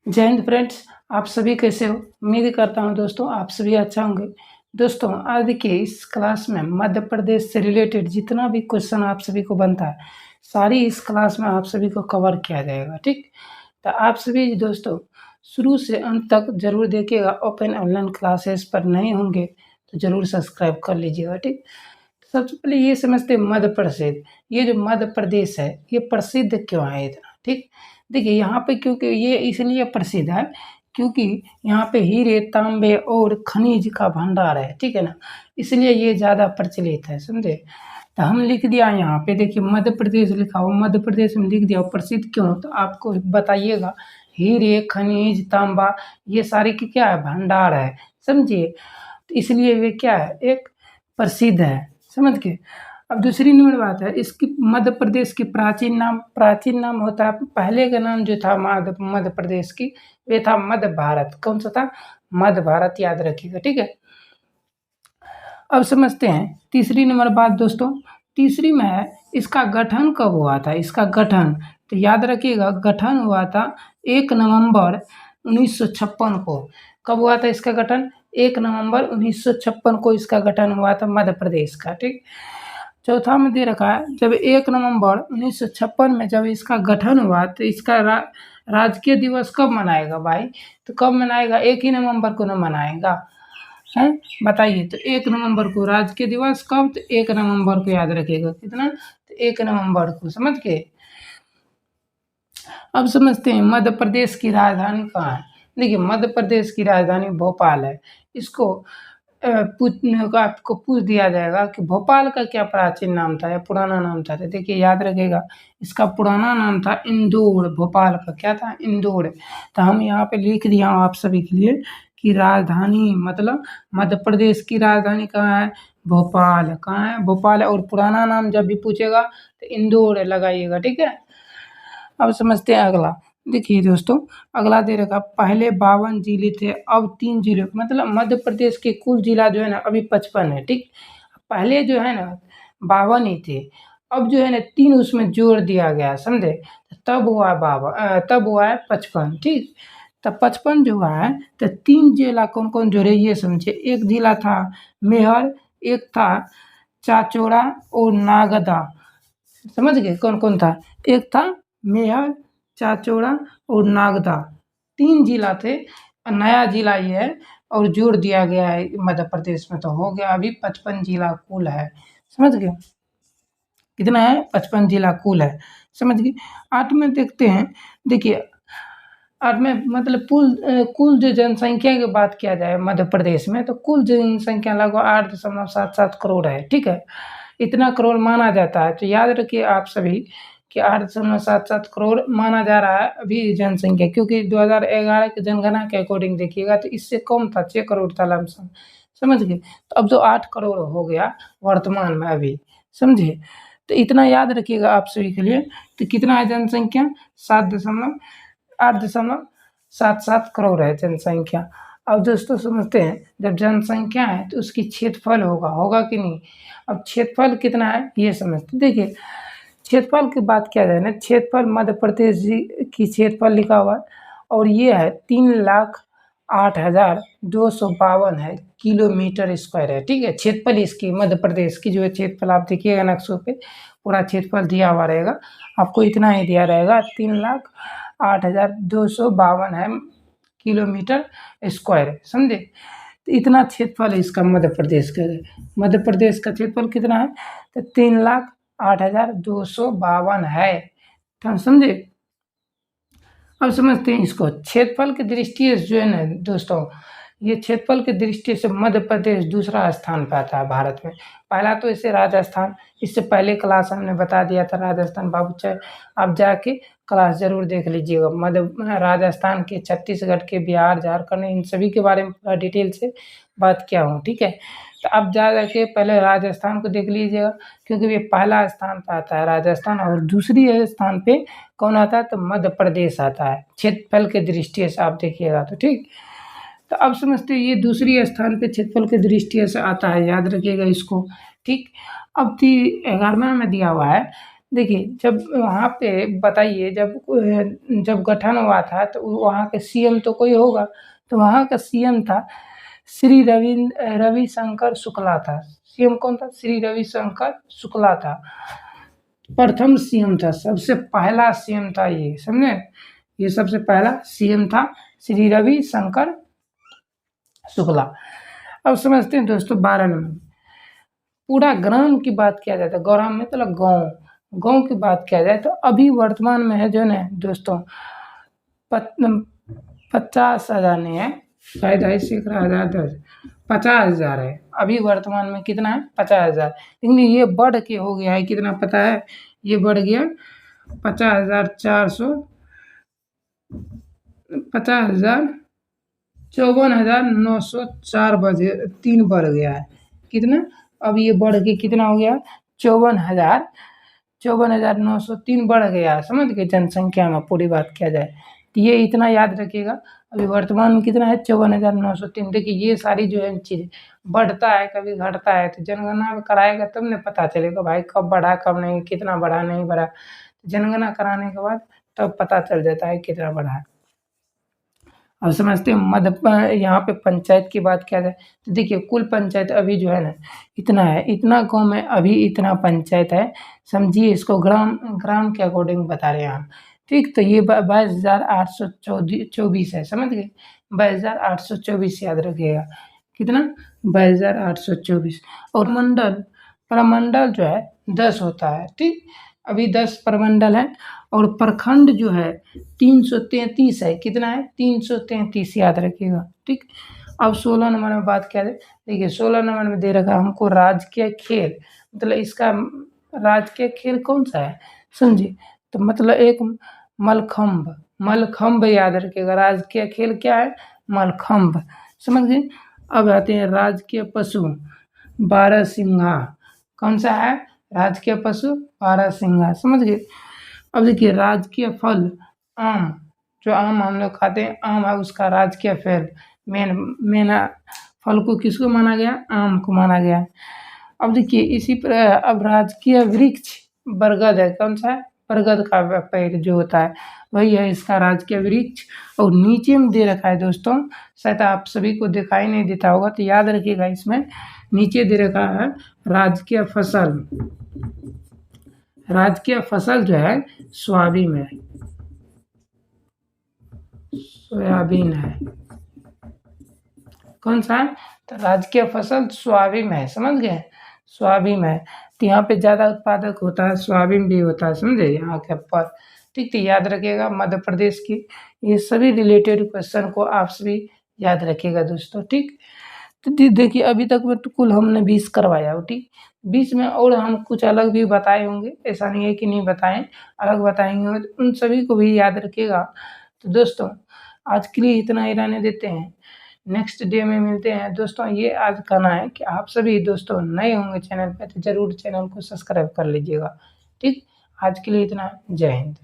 जय हिंद फ्रेंड्स, आप सभी कैसे हो? उम्मीद करता हूँ दोस्तों आप सभी अच्छा होंगे। दोस्तों आज देखिए इस क्लास में मध्य प्रदेश से रिलेटेड जितना भी क्वेश्चन आप सभी को बनता है, सारी इस क्लास में आप सभी को कवर किया जाएगा। ठीक, तो आप सभी दोस्तों शुरू से अंत तक जरूर देखिएगा। ओपन ऑनलाइन क्लासेस पर नए होंगे तो जरूर सब्सक्राइब कर लीजिएगा। ठीक, सबसे पहले ये समझते हैं मध्य प्रदेश। ये जो मध्य प्रदेश है ये प्रसिद्ध क्यों है इतना? ठीक, देखिए यहाँ पे क्योंकि ये इसलिए प्रसिद्ध है क्योंकि यहाँ पे हीरे तांबे और खनिज का भंडार है। ठीक है ना, इसलिए ये ज़्यादा प्रचलित है, समझे। तो हम लिख दिया यहाँ पे, देखिए मध्य प्रदेश लिखा हो, मध्य प्रदेश में लिख दिया। प्रसिद्ध क्यों, तो आपको बताइएगा। हीरे खनिज तांबा ये सारे की क्या है, भंडार है, समझिए। तो इसलिए वे क्या है, एक प्रसिद्ध है, समझ के। अब दूसरी नंबर बात है इसकी, मध्य प्रदेश की प्राचीन नाम होता है, पहले का नाम जो था मध्य प्रदेश की वे था मध्य भारत। कौन सा था, मध्य भारत, याद रखिएगा। ठीक है, अब समझते हैं तीसरी नंबर बात दोस्तों। तीसरी में है इसका गठन कब हुआ था। इसका गठन तो याद रखिएगा, गठन हुआ था 1 नवंबर 1956 को। कब हुआ था इसका गठन, 1 नवंबर 1956 को इसका गठन हुआ था मध्य प्रदेश का। ठीक, चौथा में दे रखा है जब 1 नवंबर 1956 में जब इसका गठन हुआ तो इसका राजकीय दिवस कब मनाएगा भाई, तो कब मनाएगा, 1 ही नवंबर को न मनाएगा है, बताइए। तो 1 नवंबर को राजकीय दिवस कब, तो 1 नवंबर को याद रखिएगा, कितना, तो 1 नवंबर को, समझ के। अब समझते हैं मध्य प्रदेश की राजधानी कहाँ है। देखिए मध्य प्रदेश की राजधानी भोपाल है। इसको आपको पूछ दिया जाएगा कि भोपाल का क्या प्राचीन नाम था या पुराना नाम था, तो देखिए याद रखिएगा इसका पुराना नाम था इंदौर। भोपाल का क्या था, इंदौर। तो हम यहाँ पे लिख दिया हूँ आप सभी के लिए कि राजधानी मतलब मध्य प्रदेश की राजधानी कहाँ है, भोपाल। कहाँ है, भोपाल है। और पुराना नाम जब भी पूछेगा तो इंदौर लगाइएगा। ठीक है, अब समझते हैं अगला। देखिए दोस्तों अगला दे रखा, पहले 52 जिले थे अब 3 जिले, मतलब मध्य प्रदेश के कुल जिला जो है ना अभी 55 है। ठीक, पहले जो है ना 52 ही थे, अब जो है ना 3 उसमें जोड़ दिया गया, समझे। तब हुआ 52, तब हुआ है 55। ठीक, तब 55 जो हुआ है तो 3 जिला कौन कौन जोड़े ये समझे। एक जिला था मेहर, एक था चाचौड़ा और नागदा, समझ गए कौन कौन था। एक था मेहर, चाचौड़ा और नागदा, 3 जिला थे। नया जिला ये है और जोड़ दिया गया है मध्य प्रदेश में, तो हो गया अभी 55 जिला कुल है, समझ गए। कितना है, 55 जिला कुल है, समझ गए। 8 में देखते हैं, देखिए 8 में मतलब कुल जो जनसंख्या की बात किया जाए मध्य प्रदेश में, तो कुल जनसंख्या लगभग 8.77 करोड़ है। ठीक है, इतना करोड़ माना जाता है। तो याद रखिए आप सभी कि 8.77 करोड़ माना जा रहा है अभी जनसंख्या, क्योंकि 2011 की जनगणना के अकॉर्डिंग देखिएगा तो इससे कम था, 6 करोड़ था लमसम, समझ गए। तो अब जो 8 करोड़ हो गया वर्तमान में अभी, समझे। तो इतना याद रखिएगा आप सभी के लिए। तो कितना है जनसंख्या, 8.77 करोड़ है जनसंख्या। अब दोस्तों समझते हैं जब जनसंख्या है तो उसकी क्षेत्रफल होगा कि नहीं। अब क्षेत्रफल कितना है ये समझते, देखिए क्षेत्रफल की बात किया जाए ना, क्षेत्रफल मध्य प्रदेश जी की क्षेत्रफल लिखा हुआ है और ये है 3,08,252 है किलोमीटर स्क्वायर है। ठीक है, क्षेत्रफल इसकी मध्य प्रदेश की जो है क्षेत्रफल आप देखिएगा नक्शों पे पूरा क्षेत्रफल दिया हुआ रहेगा, आपको इतना ही दिया रहेगा, 3,08,252 है किलोमीटर स्क्वायर, समझे। तो इतना क्षेत्रफल है इसका मध्य प्रदेश का। मध्य प्रदेश का क्षेत्रफल कितना है, तो 3,08,252 है, तो समझे। अब समझते हैं इसको क्षेत्रफल की दृष्टि से जो है ना दोस्तों, ये क्षेत्रफल की दृष्टि से मध्य प्रदेश दूसरा स्थान पे आता है भारत में। पहला तो इसे राजस्थान, इससे पहले क्लास हमने बता दिया था राजस्थान बाबू, चाहे आप जाके क्लास जरूर देख लीजिएगा। राजस्थान के, छत्तीसगढ़ के, बिहार, झारखंड, इन सभी के बारे में पूरा डिटेल से बात किया हूँ। ठीक है, तो अब जा के पहले राजस्थान को देख लीजिएगा, क्योंकि ये पहला स्थान पे आता है राजस्थान, और दूसरी स्थान पे कौन आता है, तो मध्य प्रदेश आता है क्षेत्रफल के दृष्टि से आप देखिएगा तो। ठीक, तो अब समझते हैं ये दूसरी स्थान पे क्षेत्रफल के दृष्टि से आता है, याद रखिएगा इसको। ठीक, अब 11वां में दिया हुआ है देखिए जब वहाँ पे बताइए जब गठन हुआ था तो वहाँ के सीएम तो कोई होगा, तो वहाँ का सीएम था श्री रविशंकर शुक्ला था। सीएम कौन था? श्री रविशंकर शुक्ला था। प्रथम सीएम था, सबसे पहला सीएम था ये, समझे? ये सबसे पहला सीएम था श्री रविशंकर शुक्ला। अब समझते हैं दोस्तों 12 नंबर, पूरा ग्राम की बात किया जाए तो ग्राम में मतलब गाँव, गाँव की बात किया जाए तो अभी वर्तमान में है जो है ना दोस्तों 50,000 नहीं है, शायद है सैकड़ा हज़ार 50,000 है। अभी वर्तमान में कितना है? 50,000। लेकिन ये बढ़ के हो गया है कितना पता है? ये बढ़ गया 50,400 50,000 54,904 बजे 3 बढ़ गया है। कितना? अब ये बढ़ के कितना हो गया? 54,903 बढ़ गया है, समझ गए? जनसंख्या में पूरी बात किया जाए तो ये इतना याद रखिएगा। अभी वर्तमान में कितना है? 54,903। देखिए ये सारी जो है चीज़ बढ़ता है कभी घटता है, तो जनगणना कराएगा तब न पता चलेगा भाई कब बढ़ा कब नहीं, कितना बढ़ा नहीं बढ़ा। जनगणना कराने के बाद तब पता चल जाता है कितना बढ़ा है। अब समझते हैं यहाँ पे पंचायत की बात किया जाए तो देखिए कुल पंचायत अभी जो है ना इतना है, इतना गाँव में अभी इतना पंचायत है, समझिए इसको ग्राम के अकॉर्डिंग बता रहे हैं हम, ठीक? तो ये 22,824 है, समझ गए? 22,824 याद रखिएगा। कितना? 22,824। और प्रमंडल जो है 10 होता है, ठीक? अभी 10 प्रमंडल है और प्रखंड जो है 333 है। कितना है? 333 याद रखिएगा, ठीक? अब 16 नंबर में बात किया जाए, देखिए 16 नंबर में दे रखा है हमको राजकीय खेल, मतलब इसका राजकीय खेल कौन सा है समझिए? तो मतलब एक मलखंभ याद रखिएगा। राजकीय खेल क्या है? मलखंभ, समझ गए? अब आते हैं राजकीय पशु बारहसिंघा। कौन सा है? राजकीय पशु बारहसिंघा, समझ गए? अब देखिए राजकीय फल आम, जो आम हम लोग खाते हैं आम है उसका राजकीय फल मेन फल को किसको माना गया? आम को माना गया। अब देखिए इसी पर अब राजकीय वृक्ष बरगद है। कौन सा है? बरगद का पेड़ जो होता है वही है इसका राजकीय वृक्ष। और नीचे में दे रखा है दोस्तों, शायद आप सभी को दिखाई नहीं देता होगा तो याद रखिएगा, इसमें नीचे दे रखा है राजकीय फसल। राजकीय फसल जो है सोयाबीन है। कौन सा है? तो राजकीय फसल सोयाबीन है, समझ गए? सोयाबीन है तो यहाँ पे ज़्यादा उत्पादक होता है, सोयाबीन भी होता है, समझे? यहाँ के पर, ठीक? तो याद रखिएगा मध्य प्रदेश की ये सभी रिलेटेड क्वेश्चन को आप सभी याद रखिएगा दोस्तों, ठीक? तो देखिए अभी तक में तो कुल हमने 20 करवाया हो, ठीक? 20 में और हम कुछ अलग भी बताए होंगे, ऐसा नहीं है कि नहीं बताएं, अलग बताएंगे, तो उन सभी को भी याद रखिएगा। तो दोस्तों आज के लिए इतना ही रहने देते हैं, नेक्स्ट डे में मिलते हैं। दोस्तों ये आज कहना है कि आप सभी दोस्तों नए होंगे चैनल पे तो ज़रूर चैनल को सब्सक्राइब कर लीजिएगा, ठीक? आज के लिए इतना, जय हिंद।